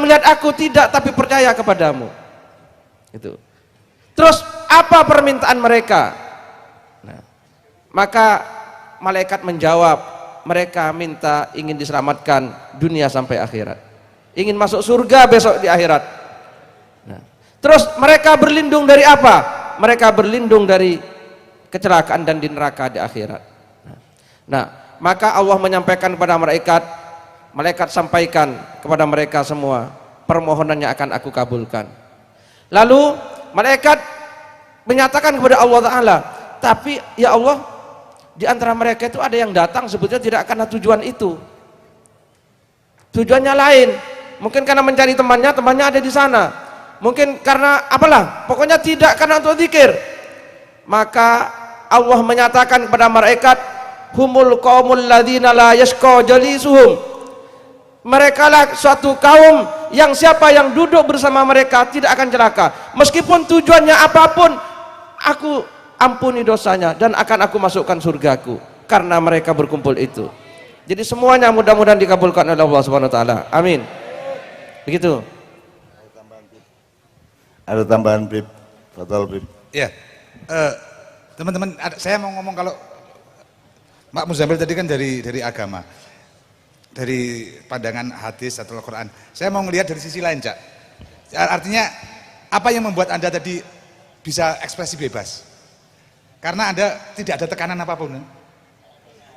Melihat aku tidak, tapi percaya kepadamu. Itu. Terus apa permintaan mereka? Nah, maka malaikat menjawab, mereka minta ingin diselamatkan dunia sampai akhirat, ingin masuk surga besok di akhirat. Nah, terus mereka berlindung dari apa? Mereka berlindung dari kecelakaan dan di neraka di akhirat. Nah, maka Allah menyampaikan kepada malaikat, malaikat sampaikan kepada mereka semua, permohonannya akan aku kabulkan. Lalu malaikat menyatakan kepada Allah Ta'ala, tapi ya Allah, di antara mereka itu ada yang datang sebetulnya tidak karena tujuan itu, tujuannya lain, mungkin karena mencari temannya, temannya ada di sana, mungkin karena apalah, pokoknya tidak karena untuk zikir. Maka Allah menyatakan kepada malaikat, humul qaumul ladzina la yashqa jalisuhum, mereka lah suatu kaum yang siapa yang duduk bersama mereka tidak akan celaka, meskipun tujuannya apapun, aku ampuni dosanya dan akan aku masukkan surgaku karena mereka berkumpul itu. Jadi semuanya mudah-mudahan dikabulkan oleh Allah Subhanahu wa taala. Amin. Begitu. Ada tambahan Bib? Fatal Bib. Ya. Teman-teman, saya mau ngomong, kalau Pak Muzamil tadi kan dari agama, dari pandangan hadis atau Al-Quran. Saya mau ngelihat dari sisi lain, Cak. Artinya apa yang membuat Anda tadi bisa ekspresi bebas? Karena Anda tidak ada tekanan apapun,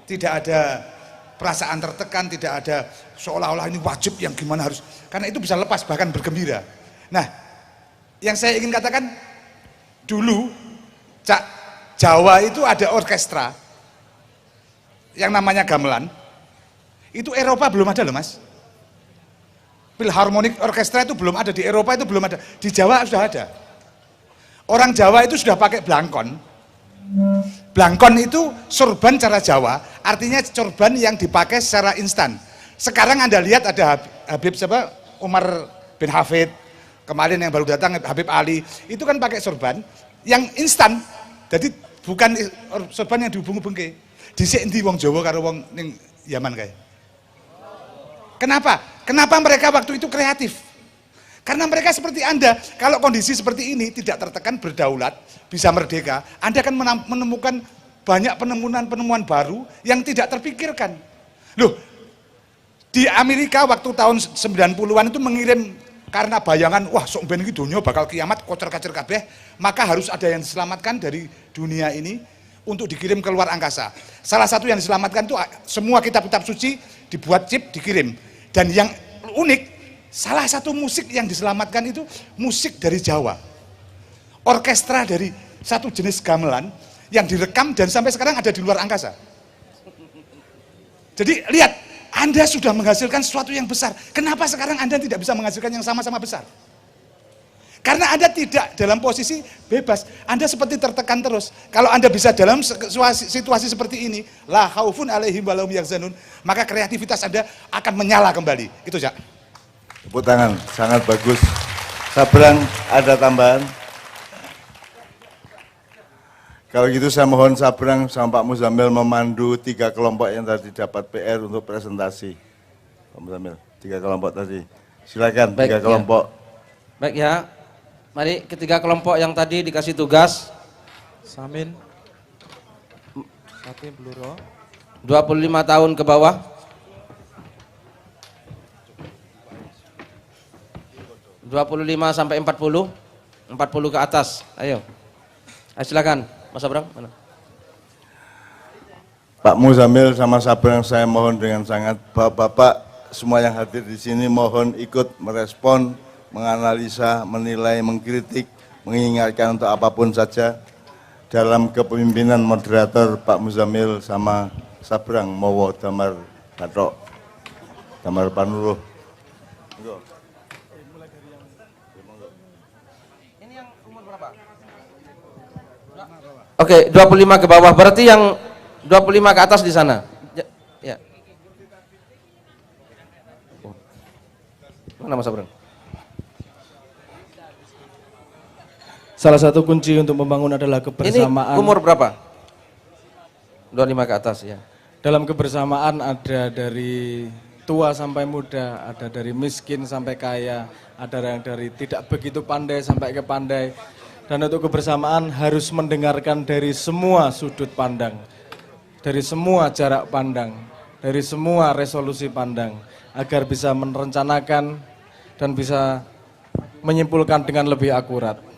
tidak ada perasaan tertekan, tidak ada seolah-olah ini wajib yang gimana harus, karena itu bisa lepas bahkan bergembira. Nah, yang saya ingin katakan, dulu Cak, Jawa itu ada orkestra yang namanya gamelan. Itu Eropa belum ada loh Mas. Philharmonic Orkestra itu belum ada, di Eropa itu belum ada, di Jawa sudah ada. Orang Jawa itu sudah pakai blangkon. Blangkon itu sorban cara Jawa, artinya sorban yang dipakai secara instan. Sekarang Anda lihat ada Habib siapa? Umar bin Hafid, kemarin yang baru datang Habib Ali, itu kan pakai sorban yang instan. Jadi bukan sorban yang dihubung-hubungke. Dhisik endi wong Jawa karo wong ning Yaman kae. Kenapa? Kenapa mereka waktu itu kreatif? Karena mereka seperti Anda, kalau kondisi seperti ini tidak tertekan, berdaulat, bisa merdeka, Anda akan menemukan banyak penemuan-penemuan baru yang tidak terpikirkan. Loh, di Amerika waktu tahun 90-an itu mengirim, karena bayangan, wah sok ben iki donya bakal kiamat, kocer-kacer kabeh, maka harus ada yang diselamatkan dari dunia ini untuk dikirim ke luar angkasa. Salah satu yang diselamatkan itu semua kitab-kitab suci dibuat chip, dikirim. Dan yang unik, salah satu musik yang diselamatkan itu musik dari Jawa. Orkestra dari satu jenis gamelan yang direkam dan sampai sekarang ada di luar angkasa. Jadi lihat, Anda sudah menghasilkan sesuatu yang besar. Kenapa sekarang Anda tidak bisa menghasilkan yang sama-sama besar? Karena Anda tidak dalam posisi bebas. Anda seperti tertekan terus. Kalau Anda bisa dalam situasi seperti ini, la khaufun alaihim walahum yahzanun, maka kreativitas Anda akan menyala kembali. Itu, Cak. Tepuk tangan, sangat bagus. Sabrang, ada tambahan? Kalau gitu saya mohon Sabrang sama Pak Muzamil memandu 3 kelompok yang tadi dapat PR untuk presentasi. Pak Muzamil, 3 kelompok tadi. Silakan, Baik, 3 kelompok. Ya. Baik ya, mari ketiga kelompok yang tadi dikasih tugas. Samin. Sapi Bluro. 25 tahun ke bawah. 25 sampai 40. 40 ke atas. Ayo. Ayo silakan, Mas Sabrang. Mana? Pak Muzamil sama Sabrang, saya mohon dengan sangat, Bapak semua yang hadir di sini mohon ikut merespon, menganalisa, menilai, mengkritik, mengingatkan untuk apapun saja dalam kepemimpinan moderator Pak Muzamil sama Sabrang Mowo Damar Batok, Damar Panuruh. Ini yang umur berapa? Oke, 25 ke bawah, berarti yang 25 ke atas di sana. Ya. Mana Mas Sabrang? Salah satu kunci untuk membangun adalah kebersamaan. Ini umur berapa? 25 ke atas ya. Dalam kebersamaan ada dari tua sampai muda, ada dari miskin sampai kaya, ada yang dari tidak begitu pandai sampai ke pandai. Dan untuk kebersamaan harus mendengarkan dari semua sudut pandang, dari semua jarak pandang, dari semua resolusi pandang, agar bisa merencanakan dan bisa menyimpulkan dengan lebih akurat.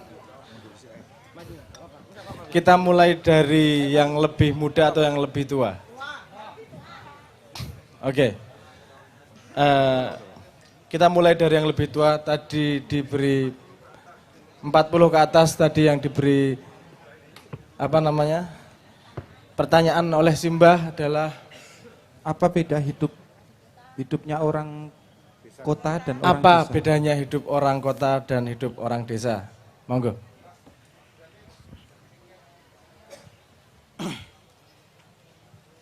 Kita mulai dari yang lebih muda atau yang lebih tua? Oke. Kita mulai dari yang lebih tua, tadi diberi 40 ke atas, tadi yang diberi pertanyaan oleh Simbah adalah Apa beda hidupnya orang kota dan orang apa desa? bedanya hidup orang kota dan hidup orang desa? Monggo.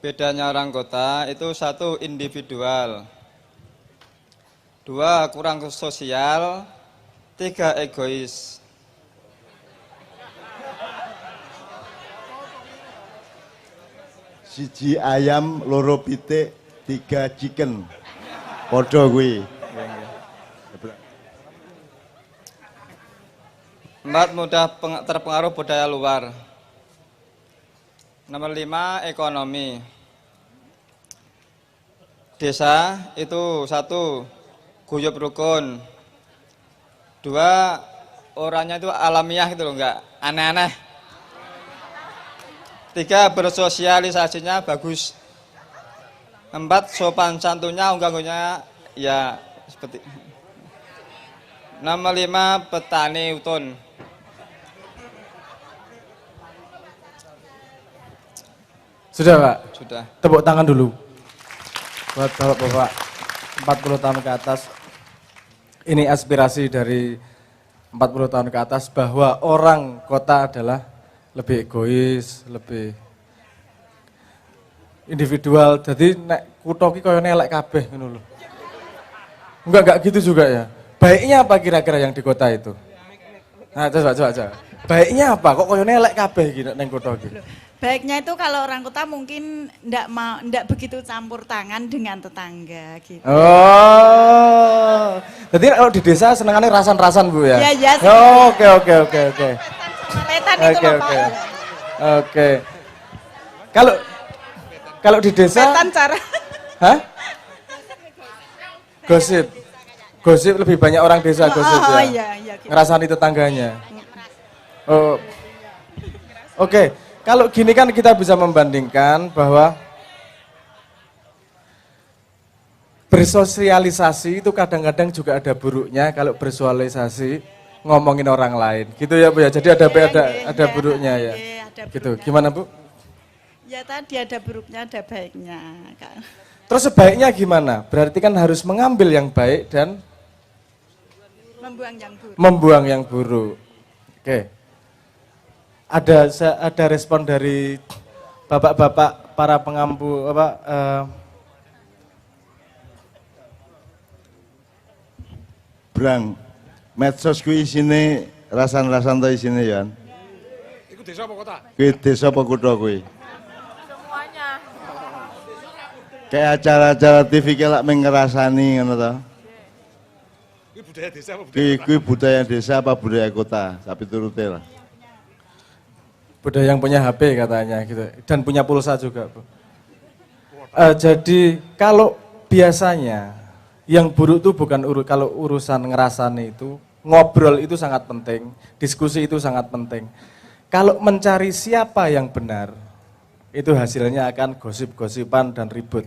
Bedanya orang kota itu satu individual, dua kurang sosial, tiga egois. Siji ayam, loro pitik, 3 chicken. Podo kuwi. Empat, mudah terpengaruh budaya luar. Nomor 5, ekonomi. Desa itu satu, guyub rukun. Dua, orangnya itu alamiah gitu loh, enggak aneh-aneh. Tiga, bersosialisasinya bagus. Empat, sopan santunnya, unggah-unggahnya ya seperti. Nomor 5, petani utun. Sudah Pak? Sudah. Tepuk tangan dulu buat Bapak 40 tahun ke atas. Ini aspirasi dari 40 tahun ke atas bahwa orang kota adalah lebih egois, lebih individual. Jadi nek kutha ki koyo elek kabeh ngono lho. Enggak gitu juga ya. Baiknya apa kira-kira yang di kota itu? Nah, coba. Baiknya apa? Kok koyo elek kabeh iki nek ning kutha iki? Baiknya itu kalau orang kota mungkin ndak begitu campur tangan dengan tetangga gitu. Oh, jadi kalau di desa senengannya rasan-rasan Bu ya? Iya. Oh, oke. Maletan itu loh Pak. Oke. Kalau di desa? Setan cara. Hah? Gosip lebih banyak orang desa gosip ya. Iya. Gitu. Ngerasani tetangganya. Oh. Oke. Kalau gini kan kita bisa membandingkan bahwa bersosialisasi itu kadang-kadang juga ada buruknya kalau bersosialisasi ngomongin orang lain. Gitu ya Bu ya. Jadi ada buruknya ya. Ada Gitu. buruknya. Gimana Bu? Ya tadi ada buruknya, ada baiknya. Terus sebaiknya gimana? Berarti kan harus mengambil yang baik dan membuang yang buruk. Oke. Ada respon dari bapak-bapak para pengampu Brang, medsos kuwi isine rasan-rasan ta isine ya? Iku desa apa kota? Kuwi desa apa kutha kuwi? Semuanya. Kayak acara-acara TV ki lak meng ngrasani ngono to. Kuwi budaya desa apa budaya kota? Kuwi budaya desa apa budaya kota? Tapi turute lah. budaya yang punya HP katanya gitu dan punya pulsa juga Bu. Jadi kalau biasanya yang buruk itu bukan kalau urusan ngerasani itu ngobrol itu sangat penting, diskusi itu sangat penting. Kalau mencari siapa yang benar itu hasilnya akan gosip-gosipan dan ribut.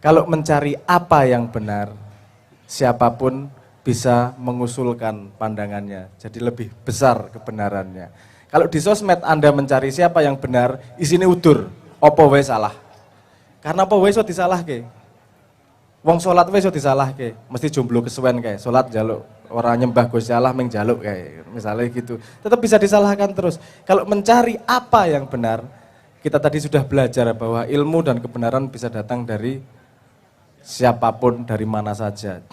Kalau mencari apa yang benar siapapun bisa mengusulkan pandangannya, jadi lebih besar kebenarannya. Kalau di sosmed Anda mencari siapa yang benar, isine udur, apa wae salah. Karena apa wae iso disalahke. Wong salat wae iso disalahke, mesti jomblo kesuwen kae, salat njaluk ora nyembah Gusti Allah meng njaluk kae, misalnya gitu. Tetap bisa disalahkan terus. Kalau mencari apa yang benar, kita tadi sudah belajar bahwa ilmu dan kebenaran bisa datang dari siapapun, dari mana saja.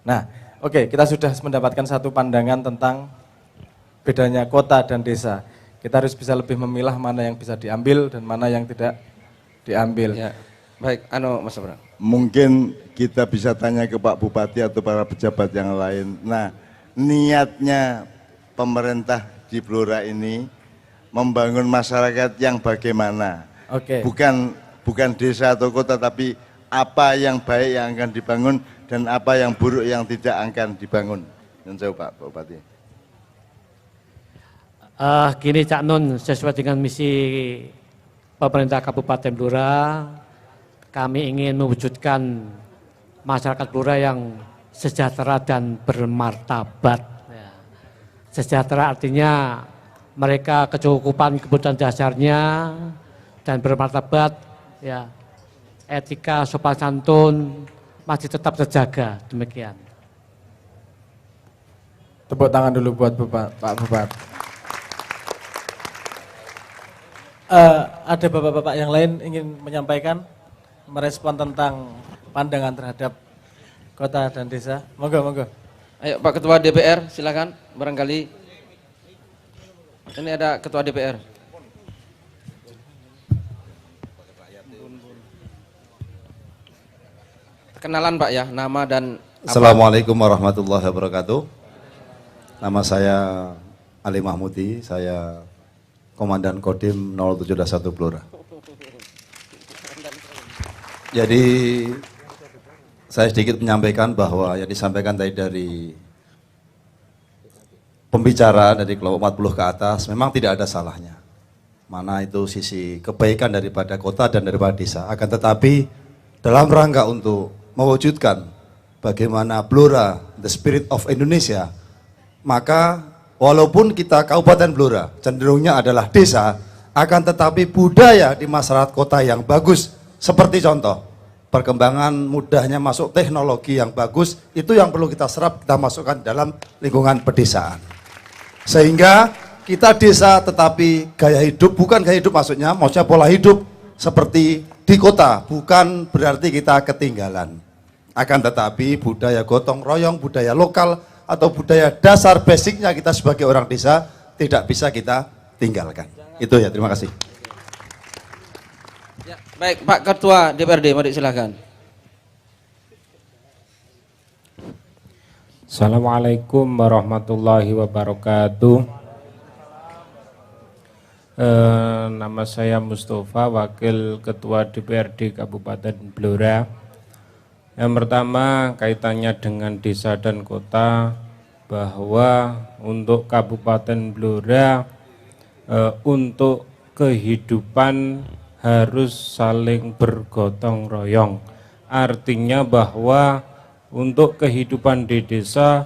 Nah, oke, kita sudah mendapatkan satu pandangan tentang bedanya kota dan desa. Kita harus bisa lebih memilah mana yang bisa diambil dan mana yang tidak diambil. Ya. Baik, Mas Abraham. Mungkin kita bisa tanya ke Pak Bupati atau para pejabat yang lain. Nah, niatnya pemerintah di Blora ini membangun masyarakat yang bagaimana? Oke. Bukan desa atau kota, tapi apa yang baik yang akan dibangun dan apa yang buruk yang tidak akan dibangun. Yang jauh Pak Bupati. Gini Cak Nun, sesuai dengan misi pemerintah Kabupaten Blora, kami ingin mewujudkan masyarakat Blora yang sejahtera dan bermartabat. Ya. Sejahtera artinya mereka kecukupan kebutuhan dasarnya dan bermartabat, ya, etika sopan santun masih tetap terjaga, demikian. Tepuk tangan dulu buat Pak Bupati. Ada bapak-bapak yang lain ingin menyampaikan, merespon tentang pandangan terhadap kota dan desa. Monggo, monggo. Ayo Pak Ketua DPR, silakan. Barangkali ini ada Ketua DPR. Kenalan Pak ya, nama dan Assalamualaikum warahmatullahi wabarakatuh. Nama saya Ali Mahmudi, saya Komandan Kodim 0721 Blora. Jadi saya sedikit menyampaikan bahwa yang disampaikan tadi dari pembicara dari kelompok 40 ke atas memang tidak ada salahnya. Mana itu sisi kebaikan daripada kota dan daripada desa. Akan tetapi dalam rangka untuk mewujudkan bagaimana Blora, the spirit of Indonesia, maka walaupun kita Kabupaten Blora cenderungnya adalah desa, akan tetapi budaya di masyarakat kota yang bagus, seperti contoh perkembangan mudahnya masuk teknologi yang bagus, itu yang perlu kita serap, kita masukkan dalam lingkungan pedesaan. Sehingga kita desa tetapi gaya hidup, bukan gaya hidup maksudnya pola hidup seperti di kota, bukan berarti kita ketinggalan. Akan tetapi budaya gotong royong, budaya lokal, atau budaya dasar basicnya kita sebagai orang desa tidak bisa kita tinggalkan. Itu ya, terima kasih. ya, baik Pak Ketua DPRD, mari silakan. Assalamualaikum warahmatullahi wabarakatuh. Nama saya Mustafa, Wakil Ketua DPRD Kabupaten Blora. Yang pertama kaitannya dengan desa dan kota, bahwa untuk Kabupaten Blora untuk kehidupan harus saling bergotong royong. Artinya bahwa untuk kehidupan di desa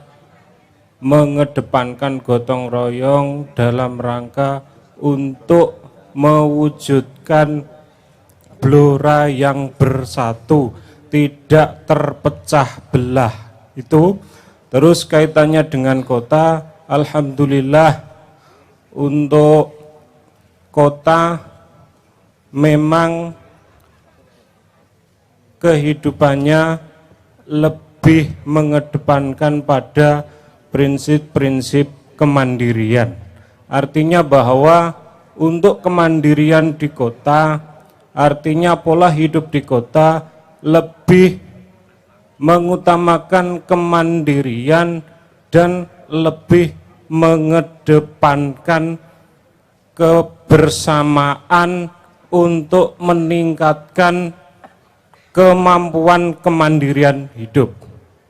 mengedepankan gotong royong dalam rangka untuk mewujudkan Blora yang bersatu, tidak terpecah belah. Itu terus kaitannya dengan kota, alhamdulillah untuk kota memang kehidupannya lebih mengedepankan pada prinsip-prinsip kemandirian. Artinya bahwa untuk kemandirian di kota, artinya pola hidup di kota lebih mengutamakan kemandirian dan lebih mengedepankan kebersamaan untuk meningkatkan kemampuan kemandirian hidup.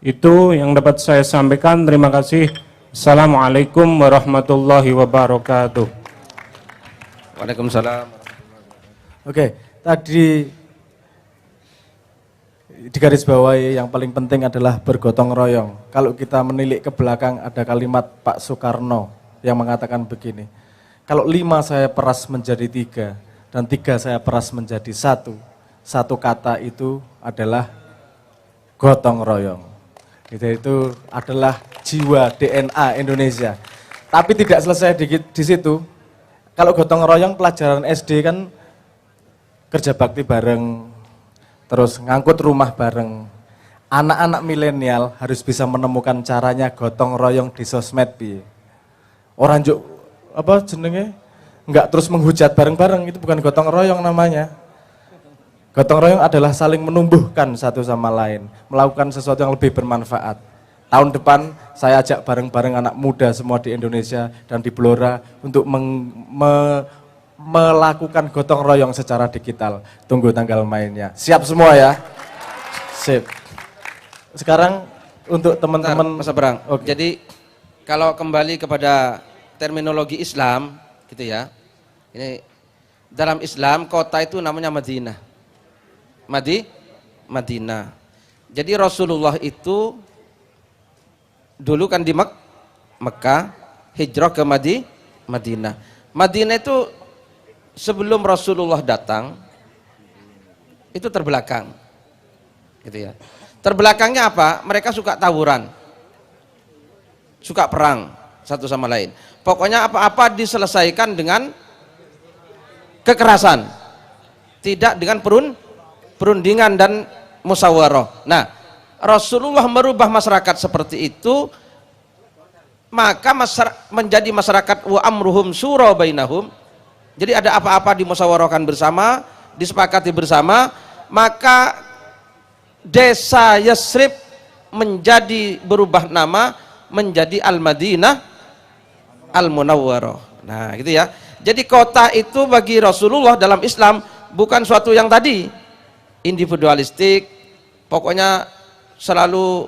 Itu yang dapat saya sampaikan. Terima kasih. Assalamualaikum warahmatullahi wabarakatuh. Waalaikumsalam. Oke, tadi digarisbawahi yang paling penting adalah bergotong royong. Kalau kita menilik ke belakang ada kalimat Pak Soekarno yang mengatakan begini, kalau 5 saya peras menjadi 3 dan 3 saya peras menjadi 1, satu kata itu adalah gotong royong. Itu adalah jiwa DNA Indonesia. Tapi tidak selesai di situ. Kalau gotong royong pelajaran SD kan kerja bakti bareng, terus ngangkut rumah bareng. Anak-anak milenial harus bisa menemukan caranya gotong royong di sosmed. Orang juk apa jenenge enggak terus menghujat bareng-bareng, itu bukan gotong royong namanya. Gotong royong adalah saling menumbuhkan satu sama lain, melakukan sesuatu yang lebih bermanfaat. Tahun depan saya ajak bareng-bareng anak muda semua di Indonesia dan di Blora untuk melakukan gotong royong secara digital. Tunggu tanggal mainnya. Siap semua ya? Sip. Sekarang untuk teman-teman Mas Abrang. Okay. Jadi kalau kembali kepada terminologi Islam gitu ya. Ini dalam Islam kota itu namanya Madinah. Madinah. Jadi Rasulullah itu dulu kan di Mekah, hijrah ke Madinah. Madinah itu sebelum Rasulullah datang itu terbelakang. Gitu ya. Terbelakangnya apa? Mereka suka tawuran. Suka perang satu sama lain. Pokoknya apa-apa diselesaikan dengan kekerasan. Tidak dengan perundingan dan musyawarah. Nah, Rasulullah merubah masyarakat seperti itu, maka menjadi masyarakat wa amruhum syura bainahum. Jadi ada apa-apa dimusyawarahkan bersama, disepakati bersama, maka desa Yasrib menjadi berubah nama menjadi Al-Madinah Al-Munawwarah. Nah, gitu ya. Jadi kota itu bagi Rasulullah dalam Islam bukan suatu yang tadi individualistik, pokoknya selalu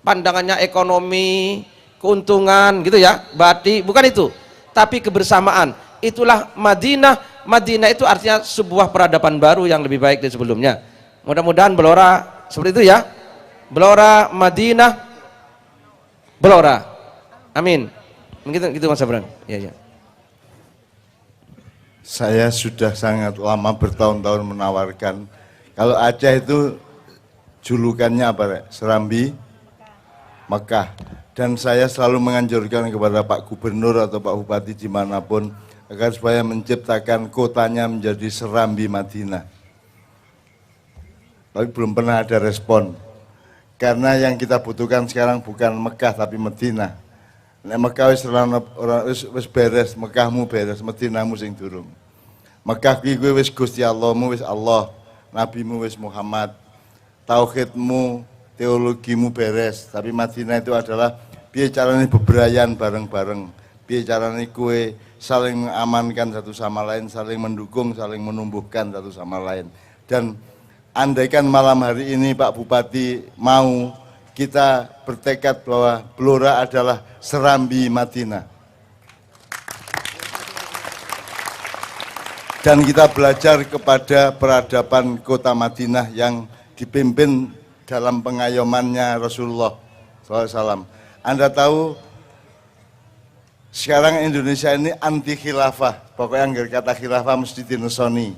pandangannya ekonomi, keuntungan gitu ya, badi, bukan itu, tapi kebersamaan. Itulah Madinah. Madinah itu artinya sebuah peradaban baru yang lebih baik dari sebelumnya. Mudah-mudahan Blora seperti itu ya. Blora, Madinah, Blora. Amin. Begitu Mas Abrang. Ya. Saya sudah sangat lama bertahun-tahun menawarkan. Kalau Aceh itu julukannya apa, Rek? Serambi Mekah. Dan saya selalu menganjurkan kepada Pak Gubernur atau Pak Bupati dimanapun agar supaya menciptakan kotanya menjadi Serambi Madinah. Tapi belum pernah ada respon. Karena yang kita butuhkan sekarang bukan Mekah tapi Madinah. Nek Mekah wis beres, Mekahmu beres, Madinahmu sing durung. Mekah kuwi wis Gusti Allahmu wis Allah. Nabimu wis Muhammad, tauhidmu, teologimu beres, tapi Madinah itu adalah piye carane bebrayan bareng-bareng, piye carane kue saling mengamankan satu sama lain, saling mendukung, saling menumbuhkan satu sama lain. Dan andaikan malam hari ini Pak Bupati mau, kita bertekad bahwa Blora adalah Serambi Madinah. Dan kita belajar kepada peradaban kota Madinah yang dipimpin dalam pengayomannya Rasulullah SAW. Anda tahu sekarang Indonesia ini anti khilafah, pokoknya nggak kata khilafah mesti dinesoni.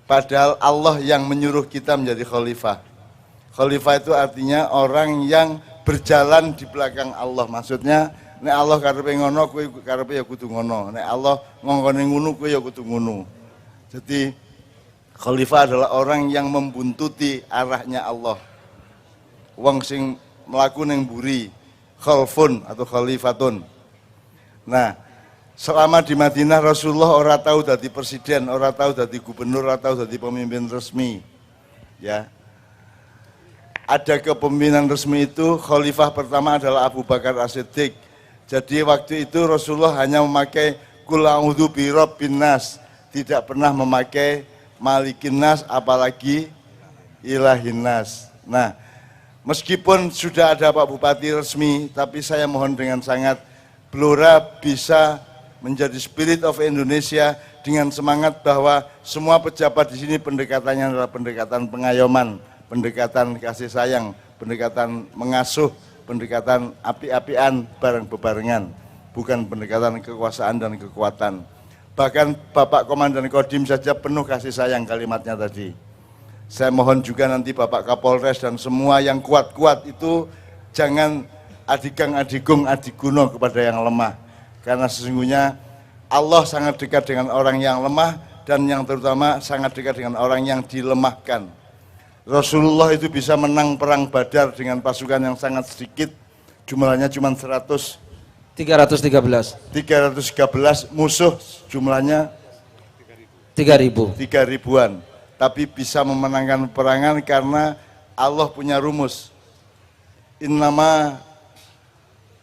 Padahal Allah yang menyuruh kita menjadi khalifah. Khalifah itu artinya orang yang berjalan di belakang Allah, maksudnya nek Allah karepe ngono kowe karepe ya kudu ngono. Nek Allah ngongkone ngono kowe ya kudu ngono. Jadi khalifah adalah orang yang membuntuti arahnya Allah. Wong sing mlaku ning mburi, khalfun atau khalifatun. Nah, selama di Madinah Rasulullah ora tahu dadi presiden, ora tahu dadi gubernur, ora tahu dadi pemimpin resmi. Ya. Ada kepemimpinan resmi itu, khalifah pertama adalah Abu Bakar As-Siddiq. Jadi waktu itu Rasulullah hanya memakai Qul a'udzu birabbin nas, tidak pernah memakai Malikin nas, apalagi Ilahin nas. Nah, meskipun sudah ada Pak Bupati resmi, tapi saya mohon dengan sangat Blora bisa menjadi Spirit of Indonesia dengan semangat bahwa semua pejabat di sini pendekatannya adalah pendekatan pengayoman, pendekatan kasih sayang, pendekatan mengasuh, pendekatan api-apian bareng bebarengan, bukan pendekatan kekuasaan dan kekuatan. Bahkan Bapak Komandan Kodim saja penuh kasih sayang kalimatnya tadi. Saya mohon juga nanti Bapak Kapolres dan semua yang kuat-kuat itu jangan adigang-adigung adiguno kepada yang lemah. Karena sesungguhnya Allah sangat dekat dengan orang yang lemah dan yang terutama sangat dekat dengan orang yang dilemahkan. Rasulullah itu bisa menang perang Badar dengan pasukan yang sangat sedikit, jumlahnya cuma 100 313. 313, musuh jumlahnya 3.000. 3.000-an. Tapi bisa memenangkan peperangan karena Allah punya rumus. Innama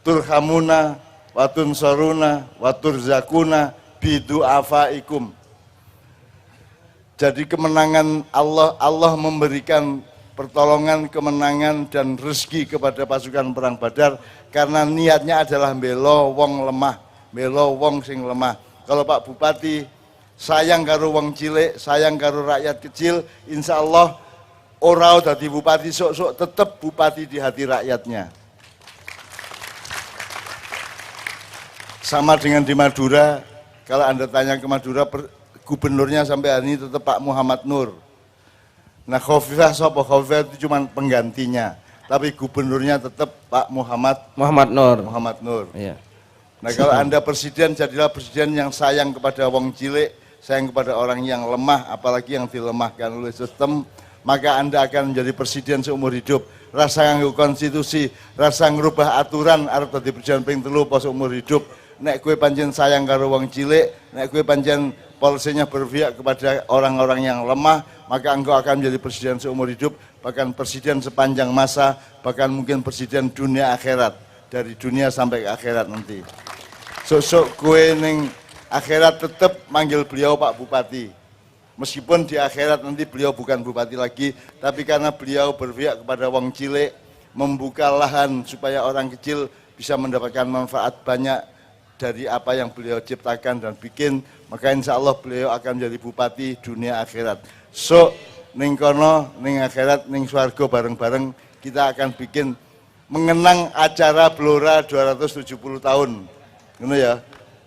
turhamuna wa tunsoruna wa turzakuna bidu'afaikum. Jadi kemenangan Allah memberikan pertolongan, kemenangan dan rezeki kepada pasukan perang Badar karena niatnya adalah belo wong lemah, belo wong sing lemah. Kalau Pak Bupati sayang karo wong cilik, sayang karo rakyat kecil, insya Allah ora dadi bupati sok-sok tetap bupati di hati rakyatnya. Sama dengan di Madura, kalau Anda tanya ke Madura, gubernurnya sampai hari ini tetap Pak Muhammad Nur. Nah, Khofifah sapa? Khofifah itu cuma penggantinya, tapi gubernurnya tetap Pak Muhammad Nur. Iya. Nah, kalau Anda presiden, jadilah presiden yang sayang kepada wong cilik, sayang kepada orang yang lemah, apalagi yang dilemahkan oleh sistem, maka Anda akan menjadi presiden seumur hidup. Rasa nganggo konstitusi, rasa ngerubah aturan arep dadi presiden ping 3 pas seumur hidup. Nek kue pancen sayang karo wong cilik, nek kue pancen polisinya berpihak kepada orang-orang yang lemah, maka engkau akan menjadi presiden seumur hidup, bahkan presiden sepanjang masa, bahkan mungkin presiden dunia akhirat, dari dunia sampai ke akhirat nanti. Sok-sok kue ning akhirat tetap manggil beliau Pak Bupati. Meskipun di akhirat nanti beliau bukan bupati lagi, tapi karena beliau berpihak kepada wong cilik, membuka lahan supaya orang kecil bisa mendapatkan manfaat banyak dari apa yang beliau ciptakan dan bikin, maka insya Allah beliau akan menjadi bupati dunia akhirat. So, ning kono, ning akhirat, ning swarga bareng-bareng kita akan bikin mengenang acara Blora 270 tahun. Ngono ya.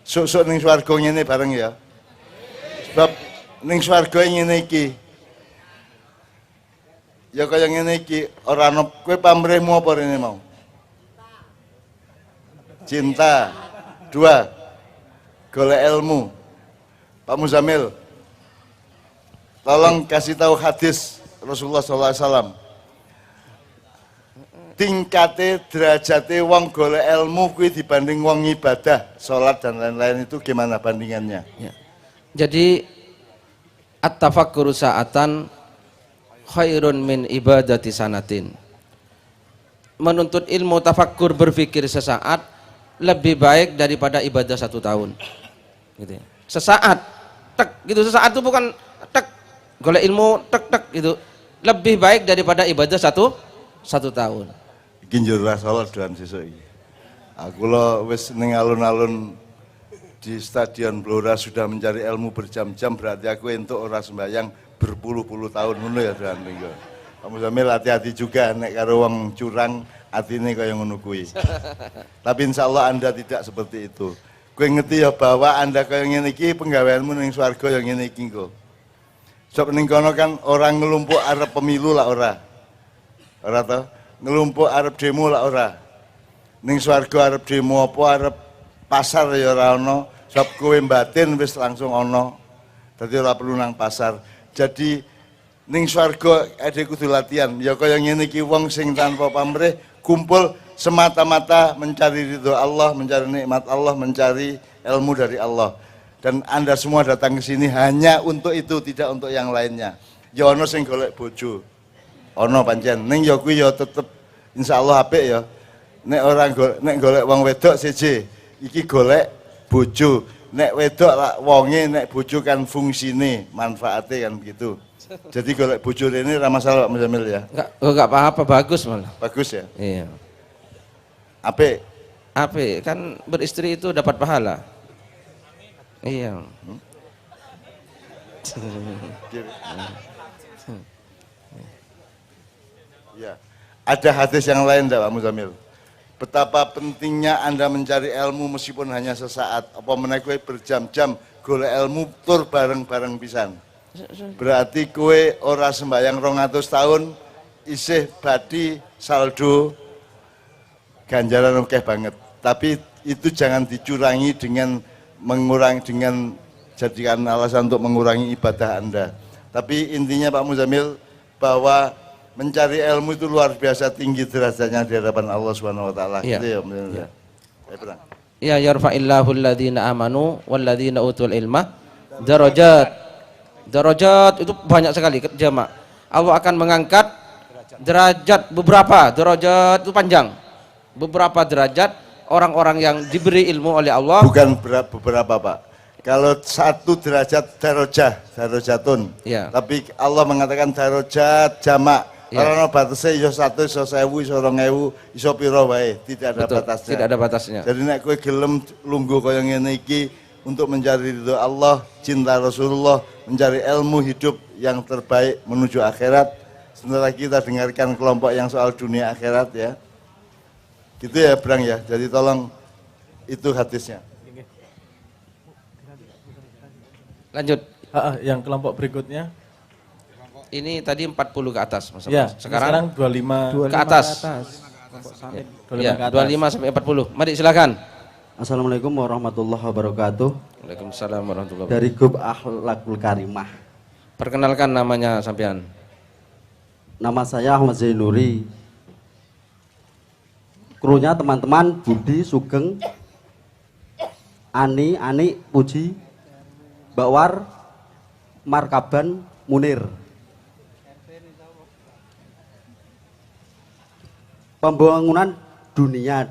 Sok-sok ning swarga ngene bareng ya. Sebab ning swarga ngene iki. Ya kaya ngene iki, ora ono kowe pamrihmu apa rene mau? Cinta. 2, golek ilmu. Pak Muzamil, tolong kasih tahu hadis Rasulullah SAW. Tingkate derajate wong golek ilmu kuwi dibanding wong ibadah, sholat dan lain-lain itu gimana bandingannya? Ya. Jadi at-tafakkuru sa'atan khairun min ibadati sanatin. Menuntut ilmu tafakkur, berpikir sesaat lebih baik daripada ibadah 1 tahun. Gitu ya. Sesaat, tek gitu, sesaat itu bukan tek, golek ilmu tek gitu. Lebih baik daripada ibadah 1 tahun. Iki njur salat dan sesuk iki. Aku lo wis ning alun-alun di Stadion Blora sudah mencari ilmu berjam-jam, berarti aku entuk ora sembayang berpuluh-puluh tahun ngono ya Dan minggu. Kamu sambil hati-hati juga nek karo wong curang atine kaya ngono kuwi. Tapi insya Allah Anda tidak seperti itu. Kowe ngerti ya bahwa Anda kaya ngene iki penggaweanmu ning swarga ya ngene iki engko. Sebab ning kono kan orang ngelumpuk arep pemilu lah ora. Ora to? Ngelumpuk arep demo lah ora. Ning swarga arep demo apa arep pasar ya ora ono. Sebab kowe batin wis langsung ono. Dadi ora perlu nang pasar. Jadi ning swarga ade kudu latihan. Ya kaya ngene iki wong sing tanpa pamrih kumpul semata-mata mencari ridho Allah, mencari nikmat Allah, mencari ilmu dari Allah. Dan Anda semua datang ke sini hanya untuk itu, tidak untuk yang lainnya. Ya ono sing golek bojo. Ono pancen. Ning ya kuwi ya tetep insyaallah apik ya. Nek golek wong wedok siji, iki golek bojo. Nek wedok lak wonge, nek bojo kan fungsine, manfaate kan gitu. Jadi golek bojo rene ora masalah Pak Muzamil ya. Enggak apa-apa, bagus malah. Bagus ya? Iya. Apik. Apik, kan beristri itu dapat pahala. Iya. Ya. Ada hadis yang lain enggak Pak Muzamil? Betapa pentingnya Anda mencari ilmu meskipun hanya sesaat. Apa meneh kowe berjam-jam golek ilmu tur bareng-bareng pisan. Berarti kowe ora sembayang 200 tahun isih badi saldo ganjaran akeh banget. Tapi itu jangan dicurangi dengan jadikan alasan untuk mengurangi ibadah Anda. Tapi intinya Pak Muzamil bahwa mencari ilmu itu luar biasa tinggi derajatnya di hadapan Allah Subhanahu wa taala. Iya. Gitu ya. Iya. Ya yarfa'illahu alladhina amanu walladzina utul ilma darajat. Darajat itu banyak sekali jamak. Allah akan mengangkat derajat beberapa, derajat itu panjang. Beberapa derajat orang-orang yang diberi ilmu oleh Allah. Bukan beberapa, Pak. Kalau 1 derajat darajatun. Ya. Tapi Allah mengatakan darajat jamak. Ya. Karena batasnya iso 1, iso 1000, iso 2000, iso piro wae, tidak ada Betul, batasnya. tidak ada batasnya. Jadi nek kowe gelem lungguh kaya ngene iki untuk mencari ridho Allah, cinta Rasulullah, mencari ilmu hidup yang terbaik menuju akhirat. Sebentar lagi kita dengarkan kelompok yang soal dunia akhirat ya. Gitu ya, Brang ya. Jadi tolong itu hadisnya. Lanjut. Yang kelompok berikutnya. Ini tadi 40 ke atas, Mas. Ya, sekarang 25 ke atas. Ya, 25 sampai 40. Mari silakan. Assalamualaikum warahmatullahi wabarakatuh. Waalaikumsalam warahmatullahi wabarakatuh. Dari grup Akhlakul Karimah. Perkenalkan namanya sampean. Nama saya Ahmad Zainuri. Krunya teman-teman Budi, Sugeng, Ani, Puji, Bawar, Markaban, Munir. Pembangunan dunia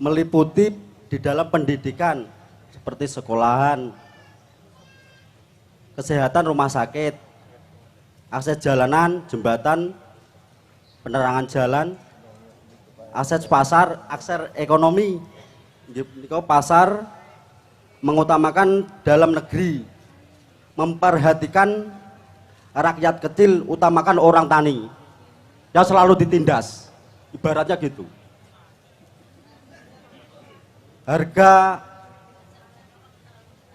meliputi di dalam pendidikan seperti sekolahan, kesehatan, rumah sakit, akses jalanan, jembatan, penerangan jalan, akses pasar, akses ekonomi. Pasar mengutamakan dalam negeri, memperhatikan rakyat kecil, utamakan orang tani yang selalu ditindas, ibaratnya gitu. Harga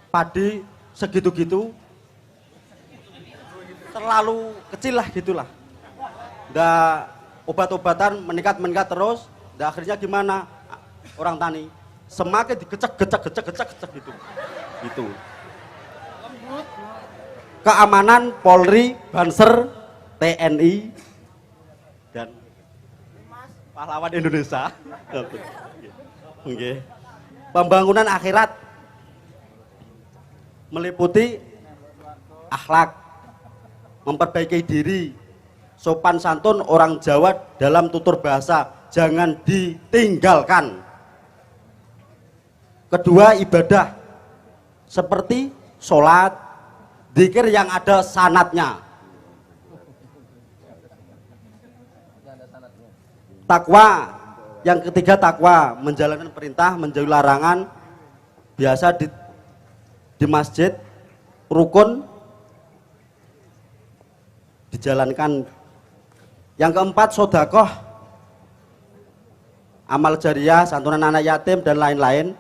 padi segitu-gitu, terlalu kecil lah gitulah. Dah obat-obatan meningkat terus, dah akhirnya gimana orang tani semakin digecek gitu. Gitu. Keamanan Polri, Banser, TNI, dan pahlawan Indonesia. Okay. Pembangunan akhirat meliputi akhlak, memperbaiki diri, sopan santun orang Jawa dalam tutur bahasa, jangan ditinggalkan. Kedua, ibadah seperti sholat, zikir yang ada sanatnya. Takwa, yang ketiga takwa, menjalankan perintah, menjauhi larangan, biasa di masjid, rukun, dijalankan. Yang keempat, sodakoh, amal jariah, santunan anak yatim, dan lain-lain.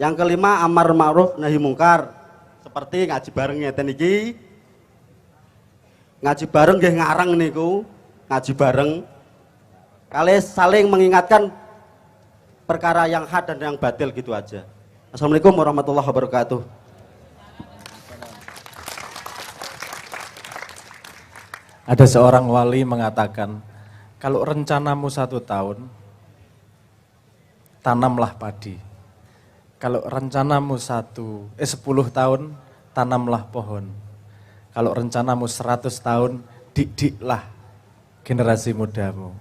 Yang kelima, amar ma'ruf nahi mungkar, seperti ngaji bareng ngeten iki, ngaji bareng nggih ngareng niku, ngaji bareng kali saling mengingatkan perkara yang hak dan yang batil gitu aja. Assalamualaikum warahmatullahi wabarakatuh. Ada seorang wali mengatakan, kalau rencanamu 1 tahun, tanamlah padi. Kalau rencanamu 10 tahun, tanamlah pohon. Kalau rencanamu 100 tahun, didiklah generasi mudamu.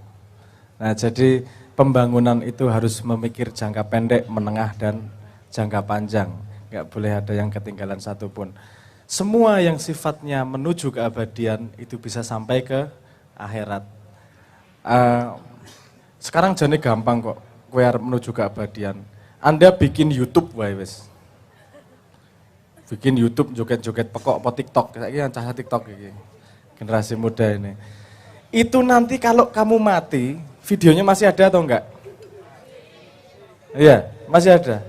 Nah, jadi pembangunan itu harus memikir jangka pendek, menengah, dan jangka panjang. Nggak boleh ada yang ketinggalan satupun. Semua yang sifatnya menuju keabadian itu bisa sampai ke akhirat. Sekarang jadi gampang kok, kowe arep menuju keabadian. Anda bikin YouTube wae wis. Bikin YouTube joget-joget pekok apa TikTok, saiki yang cah TikTok iki. Generasi muda ini. Itu nanti kalau kamu mati, videonya masih ada atau enggak? Iya, masih ada.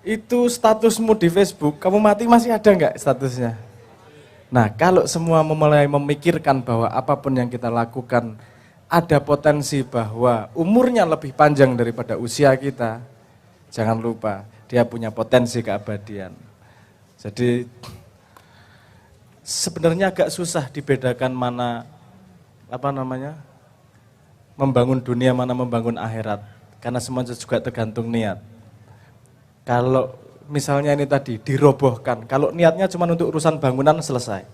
Itu statusmu di Facebook, kamu mati masih ada enggak statusnya? Nah, kalau semua mulai memikirkan bahwa apapun yang kita lakukan ada potensi bahwa umurnya lebih panjang daripada usia kita, jangan lupa, dia punya potensi keabadian. Jadi membangun dunia mana membangun akhirat, karena semuanya juga tergantung niat. Kalau misalnya ini tadi dirobohkan, kalau niatnya cuma untuk urusan bangunan selesai.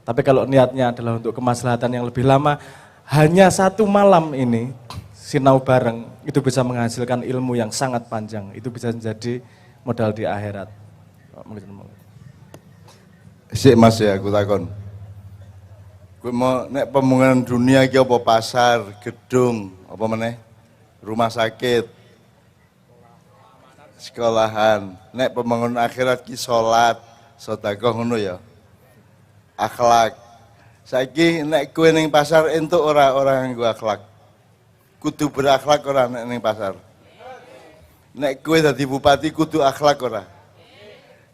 Tapi kalau niatnya adalah untuk kemaslahatan yang lebih lama, hanya 1 malam ini sinau bareng itu bisa menghasilkan ilmu yang sangat panjang. Itu bisa menjadi modal di akhirat. Sik Mas ya, aku takon. Kowe mau nek pembangunan dunia iki apa pasar, gedung, apa meneh? Rumah sakit, sekolahan. Nek pembangunan akhirat ki salat, sedekah ngono ya. Akhlak. Saiki nek kowe ning pasar entuk ora nganggo akhlak. Kudu berakhlak ora nek ning pasar. Nek kowe dadi bupati kudu akhlak ora.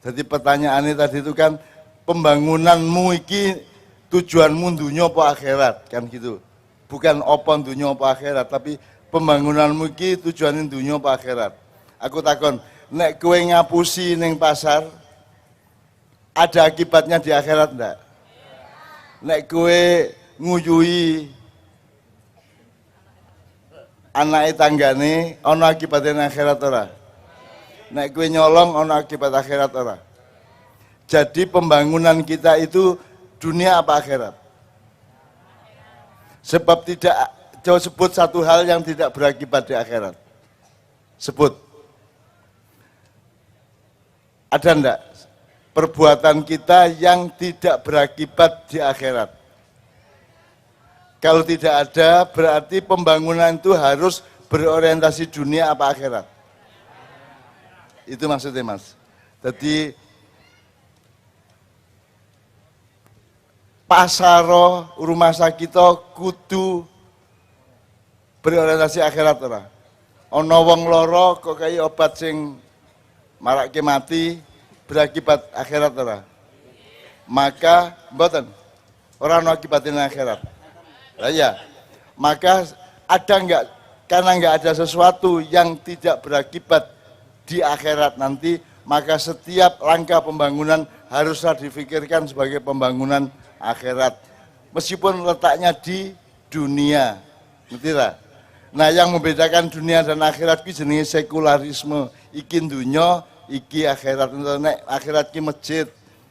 Jadi pertanyaannya tadi itu kan pembangunanmu iki tujuanmu dunia apa akhirat kan gitu. Bukan apa dunia apa akhirat, tapi pembangunanmu iki tujuanin dunia apa akhirat. Aku takon, nek kowe ngapusi ning pasar ada akibatnya di akhirat ndak? Nek kowe nguyui anake tanggane ana akibatnya ning akhirat ora? Nek kowe nyolong ana akibat akhirat ora? Jadi pembangunan kita itu dunia apa akhirat? Sebab tidak, coba sebut satu hal yang tidak berakibat di akhirat. Sebut. Ada enggak perbuatan kita yang tidak berakibat di akhirat? Kalau tidak ada, berarti pembangunan itu harus berorientasi dunia apa akhirat? Itu maksudnya Mas. Jadi pasaro rumah sakit kudu berorientasi akhirat ora. Ana wong lara kok kaya obat sing marake mati berakibat akhirat ora. Maka mboten ora ana akibatnya akhirat. Lah ya. Maka ada enggak, karena enggak ada sesuatu yang tidak berakibat di akhirat nanti, maka setiap langkah pembangunan haruslah difikirkan sebagai pembangunan akhirat, meskipun letaknya di dunia, ngerti tak? Nah, yang membedakan dunia dan akhirat itu jenenge sekularisme. Iki dunya, iki akhirat. Nek akhirat ki masjid,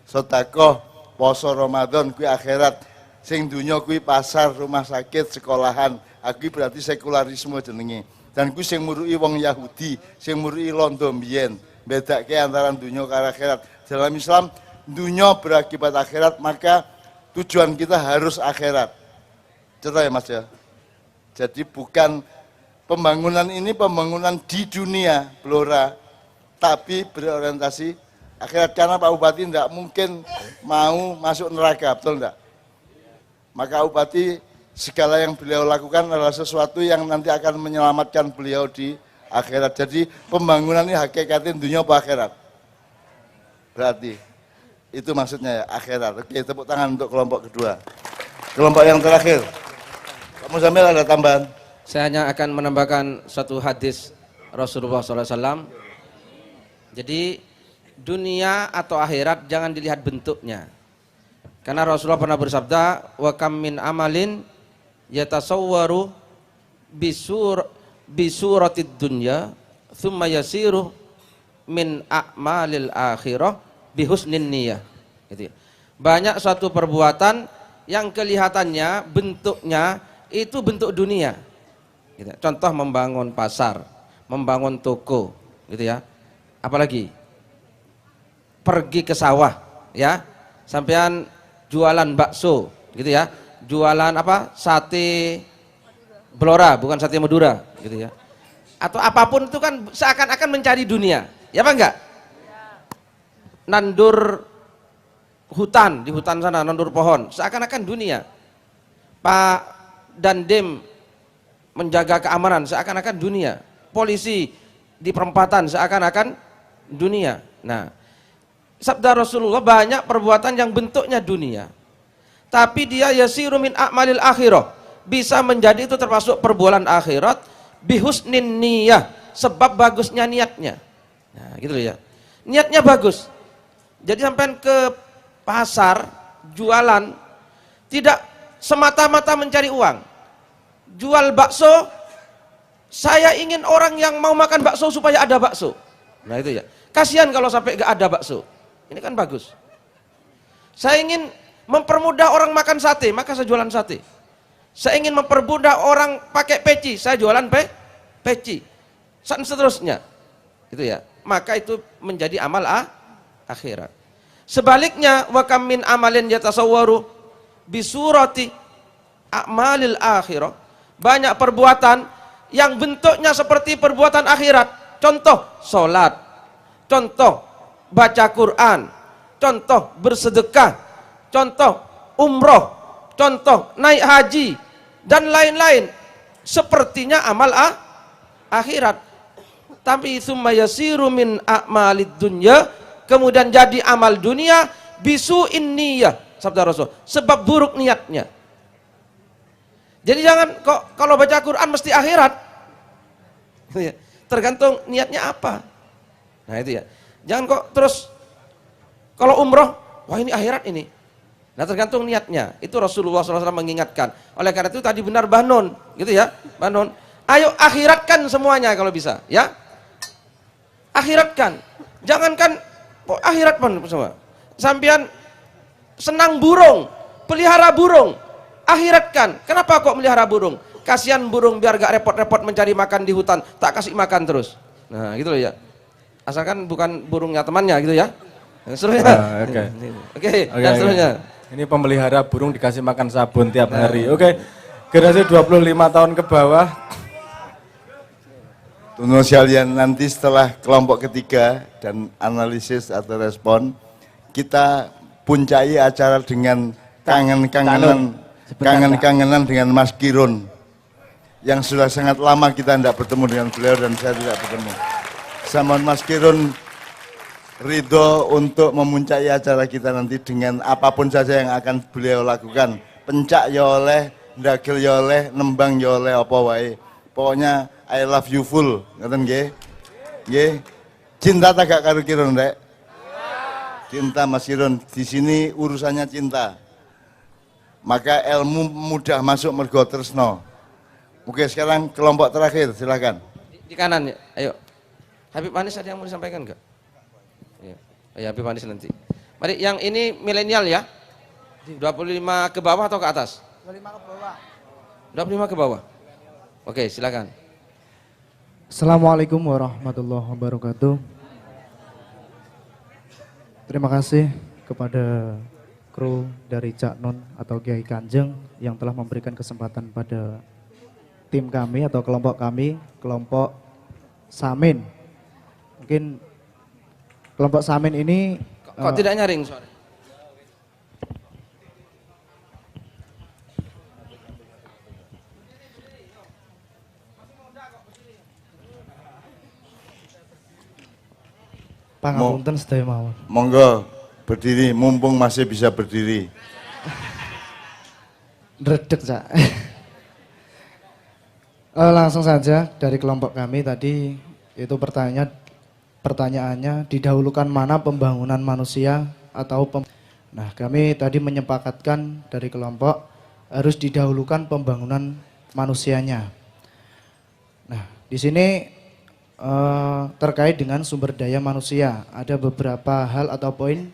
sedekah, poso Ramadan kuwi akhirat. Sing dunya kuwi pasar, rumah sakit, sekolahan. Aku berarti sekularisme jenenge. Dan kuwi sing muruki wong Yahudi, sing muruki londo mbiyen. Bedake antara dunya karo akhirat. Dalam Islam, dunya berakibat akhirat, maka tujuan kita harus akhirat. Contoh ya Mas ya. Jadi bukan pembangunan ini pembangunan di dunia, Blora, tapi berorientasi akhirat. Karena Pak Bupati tidak mungkin mau masuk neraka, betul enggak? Maka Bupati segala yang beliau lakukan adalah sesuatu yang nanti akan menyelamatkan beliau di akhirat. Jadi pembangunan ini hakikatnya dunia apa akhirat? Berarti itu maksudnya ya, akhirat. Oke, tepuk tangan untuk kelompok kedua. Kelompok yang terakhir. Pak Muzamil ada tambahan? Saya hanya akan menambahkan satu hadis Rasulullah SAW. Jadi dunia atau akhirat jangan dilihat bentuknya. Karena Rasulullah pernah bersabda, wa kam min amalin yatasawwaru bisuratid dunya thumma yasiru min a'malil akhirah bihusnin niyah. Gitu ya. Banyak suatu perbuatan yang kelihatannya bentuknya itu bentuk dunia. Gitu. Contoh membangun pasar, membangun toko, gitu ya. Apalagi pergi ke sawah, ya. Sampean jualan bakso, gitu ya. Jualan apa? Sate Blora, bukan sate Madura, gitu ya. Atau apapun itu kan seakan-akan mencari dunia. Ya apa enggak? Nandur hutan, di hutan sana nandur pohon, seakan-akan dunia. Pak Dandim menjaga keamanan, seakan-akan dunia. Polisi di perempatan, seakan-akan dunia. Nah, sabda Rasulullah banyak perbuatan yang bentuknya dunia, tapi dia yasiru min a'malil akhirah, bisa menjadi itu termasuk perbuatan akhirat bihusnin niyah, sebab bagusnya niatnya. Nah, gitu ya. Niatnya bagus. Jadi sampai ke pasar jualan tidak semata-mata mencari uang. jual bakso, saya ingin orang yang mau makan bakso supaya ada bakso. Nah itu ya. Kasihan kalau sampai gak ada bakso. Ini kan bagus. Saya ingin mempermudah orang makan sate, maka saya jualan sate. Saya ingin mempermudah orang pakai peci, saya jualan peci. Dan seterusnya. Itu ya. Maka itu menjadi amal akhirat. Sebaliknya, wa kam min amalin yatasawwaru bisurati a'malil akhirah. Banyak perbuatan yang bentuknya seperti perbuatan akhirat. Contoh sholat, contoh baca Quran, contoh bersedekah, contoh umroh, contoh naik haji, dan lain-lain. Sepertinya amal akhirat. Tapi summa yasiru min a'malid dunya, kemudian jadi amal dunia bisu'in niyah, sabda Rasul, sebab buruk niatnya. Jadi jangan kok kalau baca Quran mesti akhirat. Tergantung niatnya apa. Nah itu ya. Jangan kok terus kalau umroh, wah ini akhirat ini. Nah tergantung niatnya. Itu Rasulullah SAW mengingatkan. Oleh karena itu tadi benar Banon, gitu ya, Banon. Ayo akhiratkan semuanya kalau bisa, ya. Akhiratkan. Jangankan akhirat pun semua. Sampian senang burung, pelihara burung. Akhiratkan. Kenapa kok melihara burung? Kasihan burung biar gak repot-repot mencari makan di hutan, tak kasih makan terus. Nah, gitu loh ya. Asalkan bukan burungnya temannya gitu ya. Seterusnya. Oke, dan seterusnya. Ini pemelihara burung dikasih makan sabun tiap hari. Oke. Generasi 25 tahun ke bawah. Teman-teman sekalian, nanti setelah kelompok ketiga dan analisis atau respon, kita puncai acara dengan kangen-kangenan dengan Mas Kirun yang sudah sangat lama kita tidak bertemu dengan beliau dan saya tidak bertemu. Saya mohon Mas Kirun ridho untuk memuncai acara kita nanti dengan apapun saja yang akan beliau lakukan. Pencak ya oleh, ndagel ya oleh, nembang ya oleh, apa wae. Pokoknya I love you full, ngoten nggih? Nggih. Cinta tak gak karo Kirun, Rek? Cinta Mas Kirun, di sini urusannya cinta. Maka ilmu mudah masuk mergo tresno. Oke, sekarang kelompok terakhir, silakan. Di kanan ya, ayo. Habib Manis ada yang mau disampaikan enggak? Ya, ya Habib Manis nanti. Mari, yang ini milenial ya. 25 ke bawah atau ke atas? 25 ke bawah. 25 ke bawah. Oke, silakan. Assalamualaikum warahmatullahi wabarakatuh. Terima kasih kepada kru dari Cak Nun atau Kiai Kanjeng yang telah memberikan kesempatan pada tim kami atau kelompok kami, kelompok Samin. Mungkin kelompok Samin ini kok tidak nyaring suara? Pangapunten sedaya mawon. Monggo berdiri, mumpung masih bisa berdiri. Dredeg, Cak. Langsung saja dari kelompok kami tadi itu pertanyaannya didahulukan mana pembangunan manusia atau Nah, kami tadi menyepakatkan dari kelompok harus didahulukan pembangunan manusianya. Nah, di sini terkait dengan sumber daya manusia, ada beberapa hal atau poin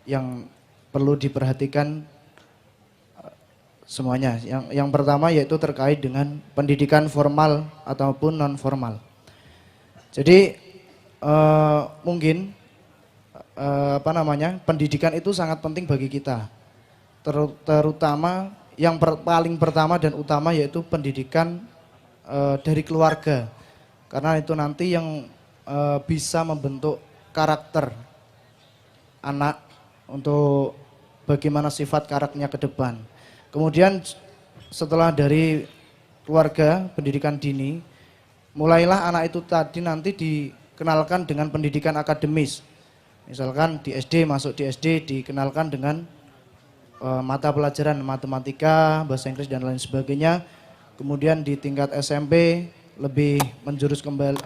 yang perlu diperhatikan semuanya. Yang pertama yaitu terkait dengan pendidikan formal ataupun non formal. Jadi mungkin pendidikan itu sangat penting bagi kita, terutama yang paling pertama dan utama yaitu pendidikan dari keluarga. Karena itu nanti yang bisa membentuk karakter anak untuk bagaimana sifat karakternya ke depan. Kemudian setelah dari keluarga, pendidikan dini, mulailah anak itu tadi nanti dikenalkan dengan pendidikan akademis. Misalkan di SD, masuk di SD dikenalkan dengan mata pelajaran matematika, bahasa Inggris dan lain sebagainya. Kemudian di tingkat SMP lebih menjurus kembali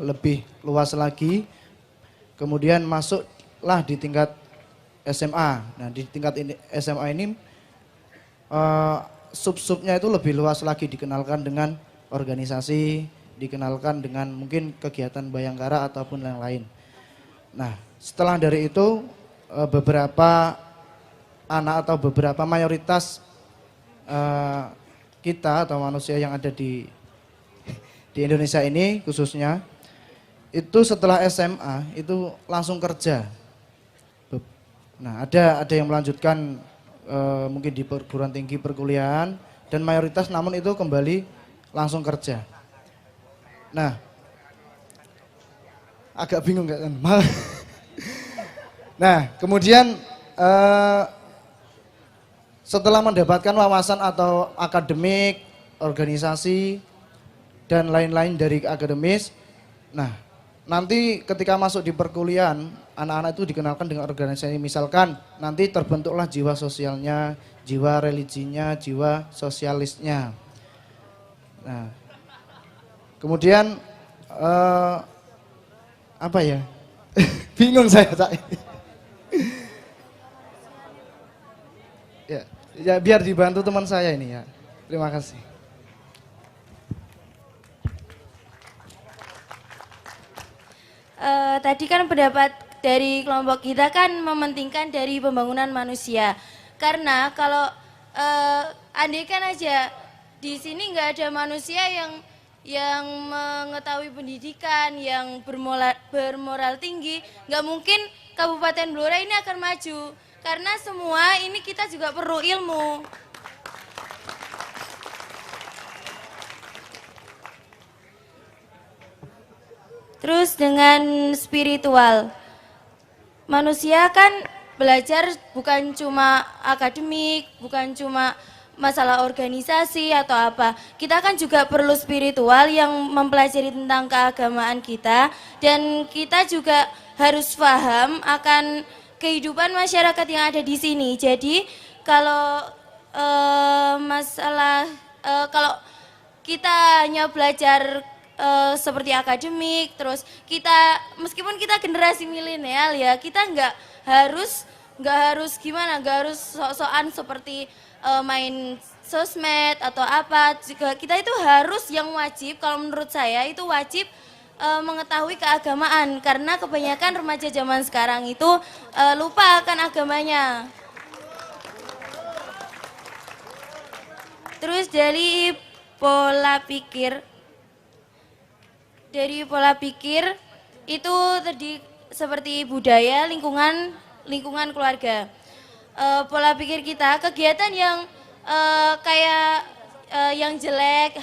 lebih luas lagi. Kemudian masuklah di tingkat SMA. Nah, di tingkat SMA ini sub-subnya itu lebih luas lagi, dikenalkan dengan organisasi, dikenalkan dengan mungkin kegiatan Bayangkara ataupun yang lain. Nah, setelah dari itu beberapa anak atau beberapa mayoritas kita atau manusia yang ada di Indonesia ini khususnya, itu setelah SMA itu langsung kerja. Nah, ada yang melanjutkan mungkin di perguruan tinggi perkuliahan, dan mayoritas namun itu kembali langsung kerja. Nah, agak bingung kan? Nah, kemudian setelah mendapatkan wawasan atau akademik, organisasi, dan lain-lain dari akademis, nah nanti ketika masuk di perkuliahan, anak-anak itu dikenalkan dengan organisasi, misalkan nanti terbentuklah jiwa sosialnya, jiwa religinya, jiwa sosialisnya. Nah, kemudian apa ya? Bingung saya. Ya, biar dibantu teman saya ini ya. Terima kasih. Tadi kan pendapat dari kelompok kita kan mementingkan dari pembangunan manusia. Karena kalau andai kan aja di sini nggak ada manusia yang mengetahui pendidikan, yang bermoral tinggi, nggak mungkin Kabupaten Blora ini akan maju. Karena semua ini kita juga perlu ilmu. Terus dengan spiritual, manusia kan belajar bukan cuma akademik, bukan cuma masalah organisasi atau apa. Kita kan juga perlu spiritual yang mempelajari tentang keagamaan kita, dan kita juga harus paham akan kehidupan masyarakat yang ada di sini. Jadi kalau kalau kita hanya belajar seperti akademik, terus kita meskipun kita generasi milenial ya, kita nggak harus gimana, nggak harus sok-sokan seperti main sosmed atau apa. Kita itu harus, yang wajib kalau menurut saya itu wajib mengetahui keagamaan, karena kebanyakan remaja zaman sekarang itu lupa akan agamanya. Terus dari pola pikir itu tadi seperti budaya, lingkungan keluarga. Pola pikir kita, kegiatan yang yang jelek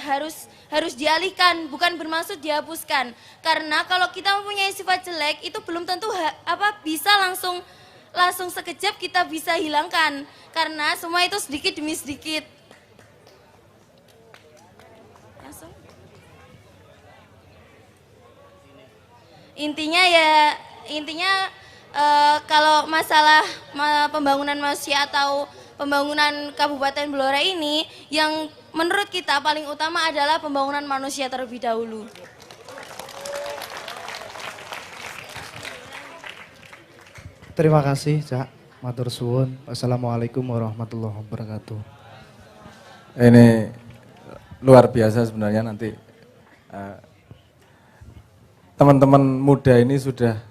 harus dialihkan, bukan bermaksud dihapuskan. Karena kalau kita mempunyai sifat jelek itu belum tentu bisa langsung sekejap kita bisa hilangkan. Karena semua itu sedikit demi sedikit. Intinya kalau masalah pembangunan manusia atau pembangunan Kabupaten Blora ini, yang menurut kita paling utama adalah pembangunan manusia terlebih dahulu. Terima kasih, Cak. Matur suwun. Wassalamualaikum warahmatullahi wabarakatuh. Ini luar biasa sebenarnya. Nanti teman-teman muda ini sudah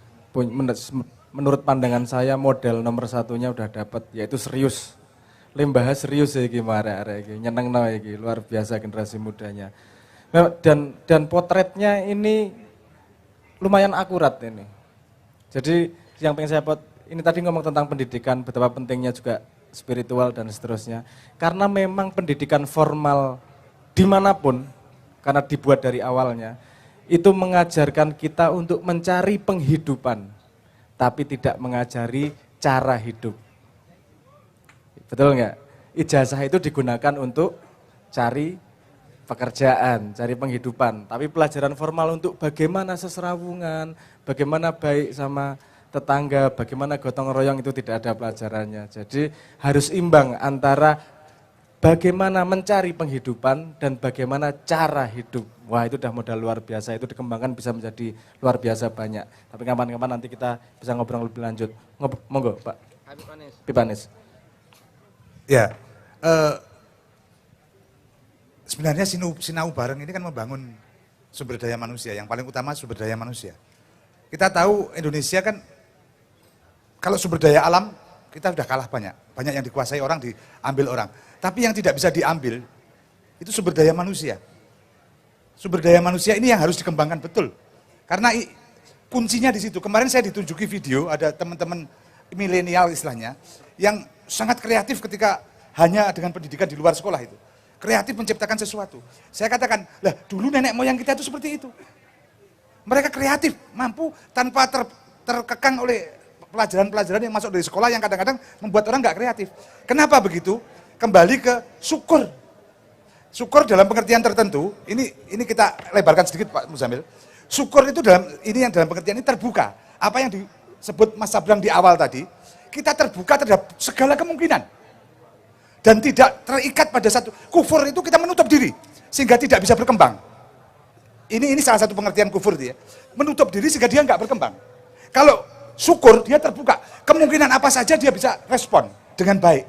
menurut pandangan saya model nomor satunya udah dapat, yaitu serius. Lembah serius ya gimana arek iki, nyenengno iki, luar biasa generasi mudanya. Dan potretnya ini lumayan akurat ini. Jadi yang pengen saya ini tadi ngomong tentang pendidikan, betapa pentingnya juga spiritual dan seterusnya. Karena memang pendidikan formal dimanapun, karena dibuat dari awalnya, itu mengajarkan kita untuk mencari penghidupan, tapi tidak mengajari cara hidup. Betul nggak? Ijazah itu digunakan untuk cari pekerjaan, cari penghidupan. Tapi pelajaran formal untuk bagaimana seserawungan, bagaimana baik sama tetangga, bagaimana gotong royong itu tidak ada pelajarannya. Jadi harus imbang antara bagaimana mencari penghidupan dan bagaimana cara hidup. Wah, itu udah modal luar biasa, itu dikembangkan bisa menjadi luar biasa banyak. Tapi kapan-kapan nanti kita bisa ngobrol lebih lanjut. Monggo, Pak. Habib Anis. Ya, sebenarnya sinau bareng ini kan membangun sumber daya manusia, yang paling utama sumber daya manusia. Kita tahu Indonesia kan kalau sumber daya alam kita sudah kalah banyak yang dikuasai orang, diambil orang. Tapi yang tidak bisa diambil itu sumber daya manusia. Sumber daya manusia ini yang harus dikembangkan betul. Karena kuncinya di situ. Kemarin saya ditunjuki video, ada teman-teman milenial istilahnya, yang sangat kreatif ketika hanya dengan pendidikan di luar sekolah itu. Kreatif menciptakan sesuatu. Saya katakan, lah dulu nenek moyang kita itu seperti itu. Mereka kreatif, mampu tanpa terkekang oleh pelajaran-pelajaran yang masuk dari sekolah yang kadang-kadang membuat orang nggak kreatif. Kenapa begitu? Kembali ke syukur. Syukur dalam pengertian tertentu, ini kita lebarkan sedikit Pak Muzamil. Syukur itu dalam pengertian ini terbuka. Apa yang disebut Mas Sabrang di awal tadi, kita terbuka terhadap segala kemungkinan. Dan tidak terikat pada satu. Kufur itu kita menutup diri, sehingga tidak bisa berkembang. Ini salah satu pengertian kufur dia. Menutup diri sehingga dia nggak berkembang. Kalau syukur, dia terbuka. Kemungkinan apa saja dia bisa respon dengan baik.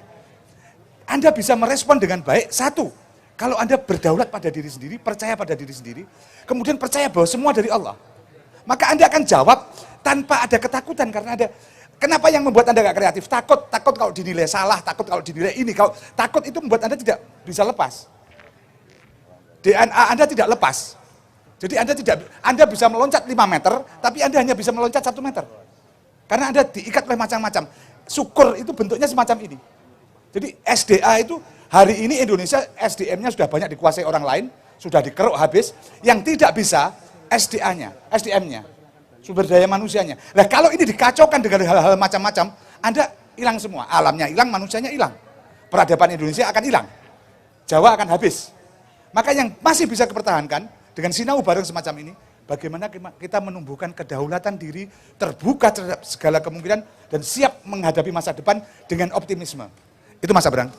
Anda bisa merespon dengan baik, satu, kalau Anda berdaulat pada diri sendiri, percaya pada diri sendiri, kemudian percaya bahwa semua dari Allah. Maka Anda akan jawab tanpa ada ketakutan, karena ada. Kenapa yang membuat Anda gak kreatif? Takut kalau dinilai salah, takut kalau dinilai ini. Kalau takut itu membuat Anda tidak bisa lepas. DNA Anda tidak lepas. Jadi Anda bisa meloncat 5 meter, tapi Anda hanya bisa meloncat 1 meter. Karena Anda diikat oleh macam-macam. Syukur itu bentuknya semacam ini. Jadi SDA itu, hari ini Indonesia SDM-nya sudah banyak dikuasai orang lain, sudah dikeruk habis. Yang tidak bisa SDM-nya, sumber daya manusianya. Nah kalau ini dikacaukan dengan hal-hal macam-macam, Anda hilang semua. Alamnya hilang, manusianya hilang. Peradaban Indonesia akan hilang. Jawa akan habis. Maka yang masih bisa dipertahankan dengan sinau bareng semacam ini, bagaimana kita menumbuhkan kedaulatan diri, terbuka terhadap segala kemungkinan, dan siap menghadapi masa depan dengan optimisme. Itu Mas Abrang.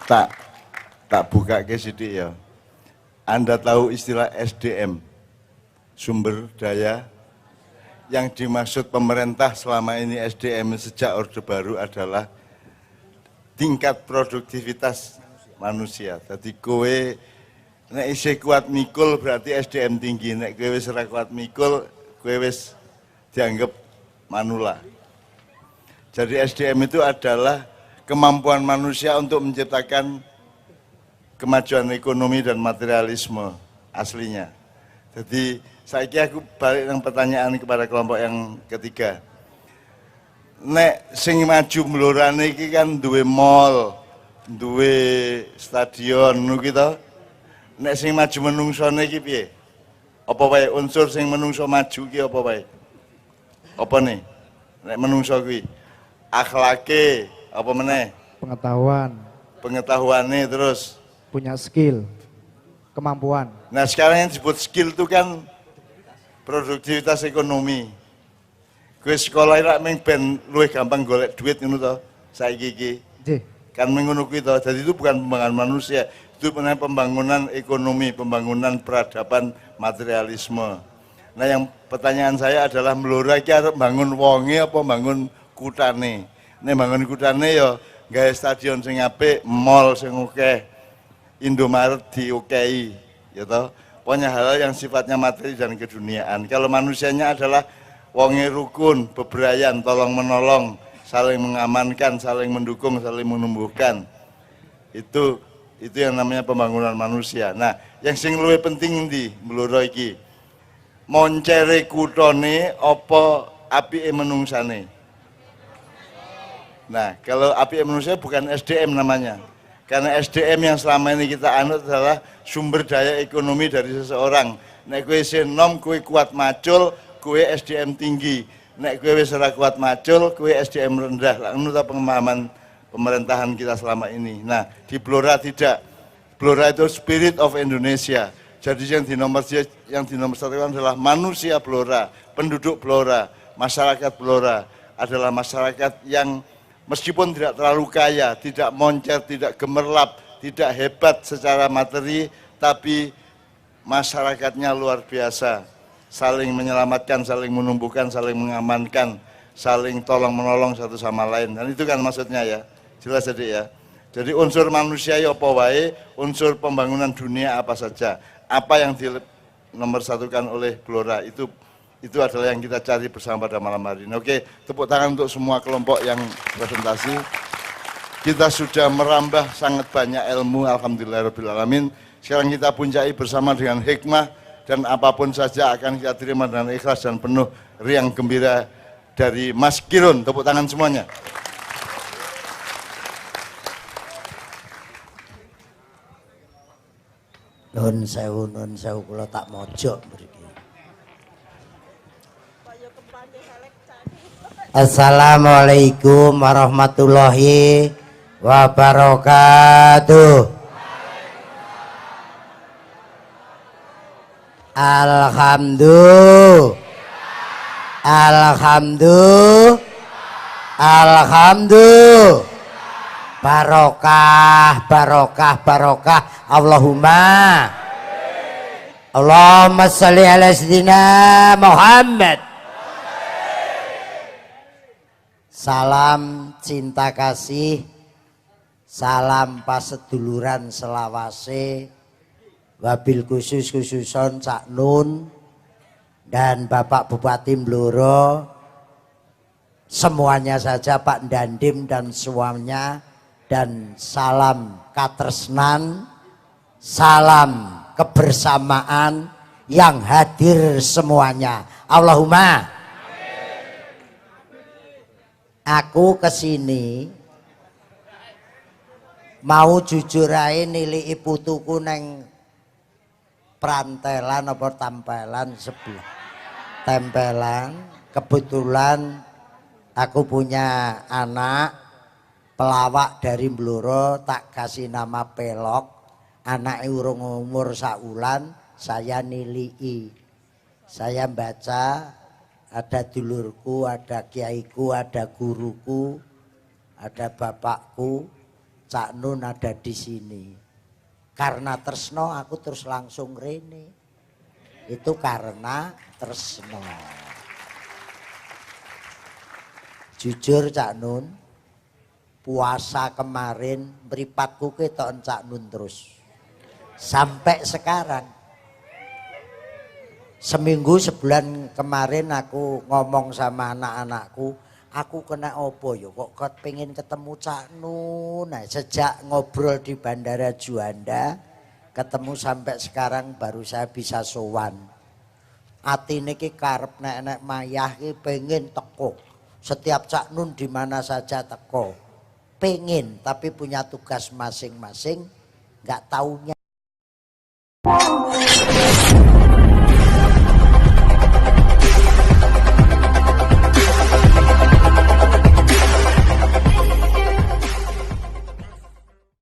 Tak buka ke sidik ya. Anda tahu istilah SDM, sumber daya, yang dimaksud pemerintah selama ini SDM sejak Orde Baru adalah tingkat produktivitas manusia. Jadi kowe nek isih kuat mikul berarti SDM tinggi, nek kowe wis ora kuat mikul kowe wis dianggap manula. Jadi SDM itu adalah kemampuan manusia untuk menciptakan kemajuan ekonomi dan materialisme aslinya. Jadi saya kira aku balik dengan pertanyaan kepada kelompok yang ketiga. Nek sing maju mlorane iki kan duwe mall, duwe stadion ngono ki to. Nek sing maju menungsone iki piye? Apa wae unsur sing menungso maju ki apa wae? Apa nih? Nek menungso kuwi akhlake apa meneh? Pengetahuane terus punya skill, kemampuan. Nah sekarang yang disebut skill itu kan produktivitas ekonomi. Kowe sekolah rak mung ben luwih gampang golek duit ngono to saiki iki. Kan ngono kuwi to. Jadi itu bukan pembangunan manusia, itu pembangunan ekonomi, pembangunan peradaban materialisme. Nah yang pertanyaan saya adalah Blora iki arep bangun wonge apa bangun kutane? Nek bangun kutane ya gawe stadion sing apik, mall sing akeh, Indomaret diokehi, ya toh. Pokoknya hal yang sifatnya materi dan keduniaan. Kalau manusianya adalah wonge rukun, beberayan, tolong menolong, saling mengamankan, saling mendukung, saling menumbuhkan. Itu yang namanya pembangunan manusia. Nah, yang sing luwih penting ndi Blora iki? Moncere kutone apa apike menungsane? Nah, kalau apike manusia bukan SDM namanya. Karena SDM yang selama ini kita anut adalah sumber daya ekonomi dari seseorang. Nek kowe nom, kowe kuat macul, kowe SDM tinggi. Nek kowe wis ora kuat macul, kowe SDM rendah. Lah ngono ta pemahaman pemerintahan kita selama ini. Nah, di Blora tidak. Blora itu spirit of Indonesia. Jadi yang di nomor satu adalah manusia Blora, penduduk Blora, masyarakat Blora adalah masyarakat yang meskipun tidak terlalu kaya, tidak moncer, tidak gemerlap, tidak hebat secara materi, tapi masyarakatnya luar biasa. Saling menyelamatkan, saling menumbuhkan, saling mengamankan, saling tolong menolong satu sama lain. Dan itu kan maksudnya ya, jelas jadi ya. Jadi unsur manusia ya apa wae, unsur pembangunan dunia apa saja. Apa yang di nomor satukan oleh Gelora itu adalah yang kita cari bersama pada malam hari ini. Oke, tepuk tangan untuk semua kelompok yang presentasi. Kita sudah merambah sangat banyak ilmu, alhamdulillahirrahmanirrahim. Sekarang kita puncai bersama dengan hikmah, dan apapun saja akan kita terima dengan ikhlas dan penuh riang gembira dari Mas Kirun. Tepuk tangan semuanya. Nun sewu kula tak mojok mriki. Assalamualaikum warahmatullahi wabarakatuh. Alhamdulillah. Barokah Allahumma sholli ala sayyidina Muhammad. Salam cinta kasih, salam paseduluran selawase, wabil khususon Cak Nun dan Bapak Bupati Blora, semuanya saja Pak Dandim dan semuanya, dan salam katresnan, salam kebersamaan yang hadir semuanya. Allahumma. Aku kesini mau jujur ae niliki putuku neng prantelan apa tampelan sebelah tempelan. Kebetulan aku punya anak pelawak dari Blora, tak kasih nama Pelok. Anak urung umur saulan, saya niliki. Saya baca, ada dulurku, ada kiaiku, ada guruku, ada bapakku, Cak Nun ada di sini. Karena tresno aku terus langsung rene. Itu karena tresno. Jujur Cak Nun, puasa kemarin mripatku ketok Cak Nun terus. Sampai sekarang. Seminggu sebulan kemarin aku ngomong sama anak-anakku, aku kena opo yo kok pengen ketemu Cak Nun. Nah, sejak ngobrol di Bandara Juanda ketemu sampai sekarang baru saya bisa sowan. Atine ki karep nek mayah ki pengen teko. Setiap Cak Nun di mana saja teko. Pengen tapi punya tugas masing-masing, nggak taunya